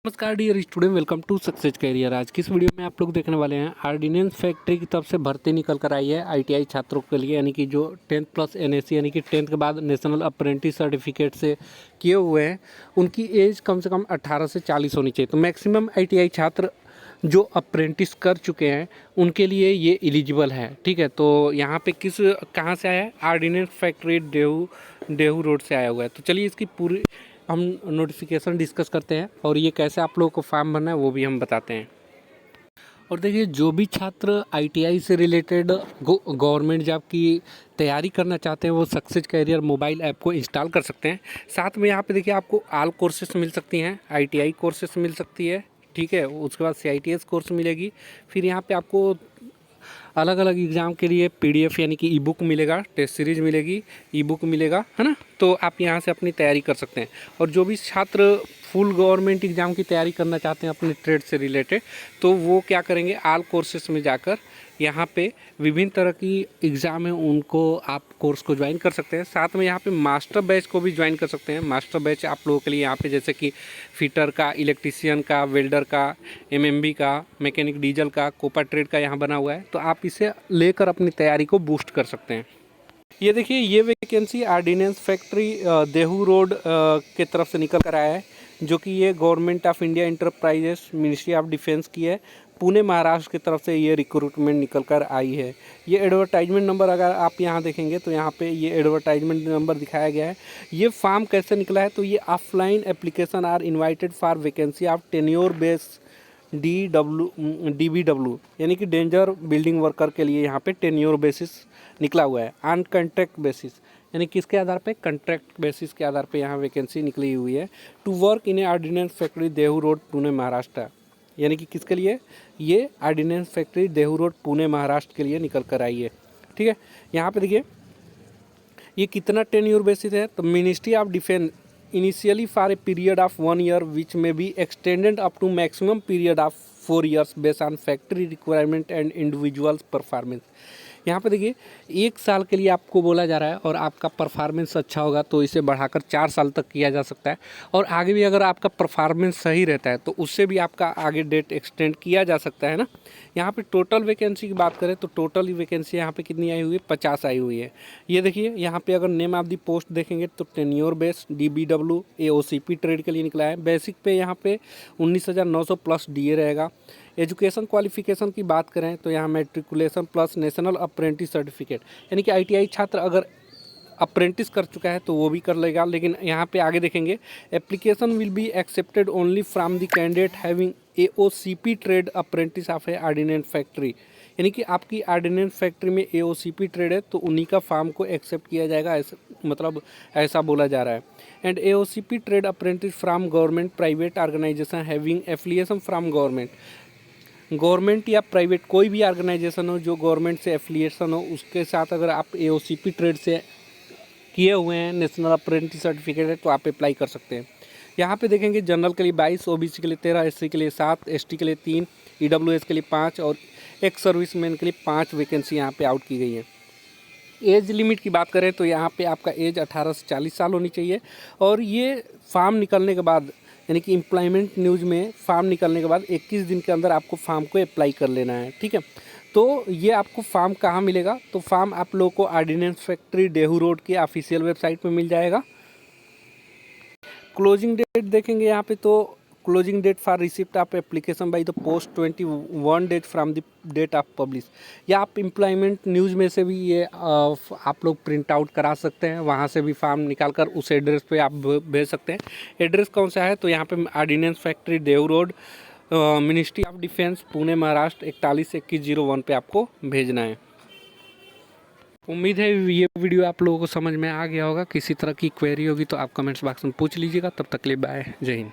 नमस्कार dear student, welcome to success career. आज की इस वीडियो में आप लोग देखने वाले हैं ऑर्डिनेंस फैक्ट्री की तरफ से भर्ती निकल कर आई है आईटीआई छात्रों के लिए, यानी कि जो 10th प्लस एनएससी यानी कि 10th के बाद नेशनल अप्रेंटिस सर्टिफिकेट से किए हुए हैं, उनकी एज कम से कम 18 से 40 होनी चाहिए। तो मैक्सिमम आईटीआई छात्र जो अप्रेंटिस कर चुके हैं उनके लिए ये एलिजिबल है। ठीक है, तो यहाँ पे कहाँ से आया है? ऑर्डिनेंस फैक्ट्री देहू रोड से आया हुआ है। तो चलिए इसकी पूरी हम नोटिफिकेशन डिस्कस करते हैं और ये कैसे आप लोगों को फॉर्म भरना है वो भी हम बताते हैं। और देखिए, जो भी छात्र आईटीआई से रिलेटेड गवर्नमेंट जॉब की तैयारी करना चाहते हैं वो सक्सेस कैरियर मोबाइल ऐप को इंस्टॉल कर सकते हैं। साथ में यहाँ पे देखिए आपको ऑल कोर्सेस मिल सकती हैं, आईटीआई कोर्सेस मिल सकती है। ठीक है, उसके बाद सीआईटीएस कोर्स मिलेगी। फिर यहाँ पे आपको अलग अलग एग्ज़ाम के लिए पीडीएफ यानी कि ई बुक मिलेगा, टेस्ट सीरीज मिलेगी, ई बुक मिलेगा, है ना। तो आप यहाँ से अपनी तैयारी कर सकते हैं। और जो भी छात्र फुल गवर्नमेंट एग्ज़ाम की तैयारी करना चाहते हैं अपने ट्रेड से रिलेटेड, तो वो क्या करेंगे, ऑल कोर्सेस में जाकर यहाँ पे विभिन्न तरह की एग्ज़ाम है उनको आप कोर्स को ज्वाइन कर सकते हैं। साथ में यहाँ पे मास्टर बैच को भी ज्वाइन कर सकते हैं। मास्टर बैच आप लोगों के लिए यहाँ पे जैसे कि फिटर का, इलेक्ट्रीशियन का, वेल्डर का, एमएमबी का, मैकेनिक डीजल का, कोपा ट्रेड का यहाँ बना हुआ है। तो आप इसे लेकर अपनी तैयारी को बूस्ट कर सकते हैं। ये देखिए, ये vacancy ordinance factory Dehu road के तरफ से निकल कर आया है, जो कि ये government of India enterprises ministry of defence की है। पुणे महाराष्ट्र की तरफ से ये रिक्रूटमेंट निकल कर आई है। ये एडवर्टाइजमेंट नंबर अगर आप यहाँ देखेंगे तो यहाँ पे ये एडवर्टाइजमेंट नंबर दिखाया गया है। ये फॉर्म कैसे निकला है, तो ये offline application are invited for vacancy of tenure base DBW यानी कि डेंजर बिल्डिंग वर्कर के लिए यहाँ पे टेन्योर बेसिस निकला हुआ है। ऑन कॉन्ट्रैक्ट बेसिस यानी किसके आधार पे? कॉन्ट्रैक्ट बेसिस के आधार पे यहाँ वैकेंसी निकली हुई है। To work in a ordnance factory Dehu road Pune Maharashtra, यानी कि किसके लिए? ये ordnance factory Dehu road Pune Maharashtra के लिए निकल कर आई है। ठीक है, यहाँ पे देखिए ये कितना टेन्योर बेसिस है, तो ministry of defence initially for a period of 1 year which may be extended up to maximum period of 4 years based on factory requirement and individual's performance। यहाँ पे देखिए 1 साल के लिए आपको बोला जा रहा है और आपका परफॉर्मेंस अच्छा होगा तो इसे बढ़ाकर 4 साल तक किया जा सकता है। और आगे भी अगर आपका परफॉर्मेंस सही रहता है तो उससे भी आपका आगे डेट एक्सटेंड किया जा सकता है ना। यहाँ पे टोटल वैकेंसी की बात करें तो टोटल वैकेंसी यहाँ पे कितनी आई हुई है? 50 आई हुई है। ये देखिए यहाँ पे अगर नेम ऑफ दी पोस्ट देखेंगे तो tenure base DBW AOCP trade के लिए निकला है। बेसिक पे यहाँ पे 19,900 प्लस DA रहेगा। एजुकेशन क्वालिफिकेशन की बात करें तो यहाँ matriculation plus national apprentice certificate, यानी कि आईटीआई छात्र अगर अप्रेंटिस कर चुका है तो वो भी कर लेगा। लेकिन यहाँ पे आगे देखेंगे application will be accepted only from the candidate having AOCP trade apprentice of A ordnance factory, यानी कि आपकी ऑर्डिनेंस फैक्ट्री में AOCP ट्रेड है तो उन्हीं का फॉर्म को एक्सेप्ट किया जाएगा, ऐसा बोला जा रहा है। And AOCP trade apprentice from government private organization having affiliation from government या प्राइवेट कोई भी ऑर्गेनाइजेशन हो जो गवर्नमेंट से एफिलिएशन हो, उसके साथ अगर आप AOCP ट्रेड से किए हुए हैं, नेशनल अप्रेंटिस सर्टिफिकेट है, तो आप अप्लाई कर सकते हैं। यहाँ पे देखेंगे जनरल के लिए 22, OBC के लिए 13, SC के लिए 7, ST के लिए 3, EWS के लिए 5 और एक्स सर्विसमैन के लिए 5 वैकेंसी यहाँ पे आउट की गई है। एज लिमिट की बात करें तो यहाँ पे आपका एज 18 से 40 साल होनी चाहिए। और ये फॉर्म निकलने के बाद यानी कि एम्प्लॉयमेंट न्यूज़ में फॉर्म निकलने के बाद 21 दिन के अंदर आपको फॉर्म को अप्लाई कर लेना है। ठीक है, तो ये आपको फॉर्म कहाँ मिलेगा? तो फॉर्म आप लोगों को ऑर्डिनेंस फैक्ट्री देहू रोड की ऑफिशियल वेबसाइट पे मिल जाएगा। क्लोजिंग डेट देखेंगे यहाँ पे तो closing date for receipt of application by the post 21 date from the date of publish, या आप एम्प्लॉयमेंट न्यूज़ में से भी ये आप लोग प्रिंट आउट करा सकते हैं, वहाँ से भी फॉर्म निकाल कर उस एड्रेस पे आप भेज सकते हैं। एड्रेस कौन सा है? तो यहाँ पे ordinance factory Dehu road, ministry of defence Pune Maharashtra 412101 पे आपको भेजना है। उम्मीद है ये वीडियो आप लोगों को समझ में आ गया होगा। किसी तरह की क्वेरी होगी तो आप कमेंट्स बॉक्स में पूछ लीजिएगा। तब तक के लिए बाय, जय हिंद।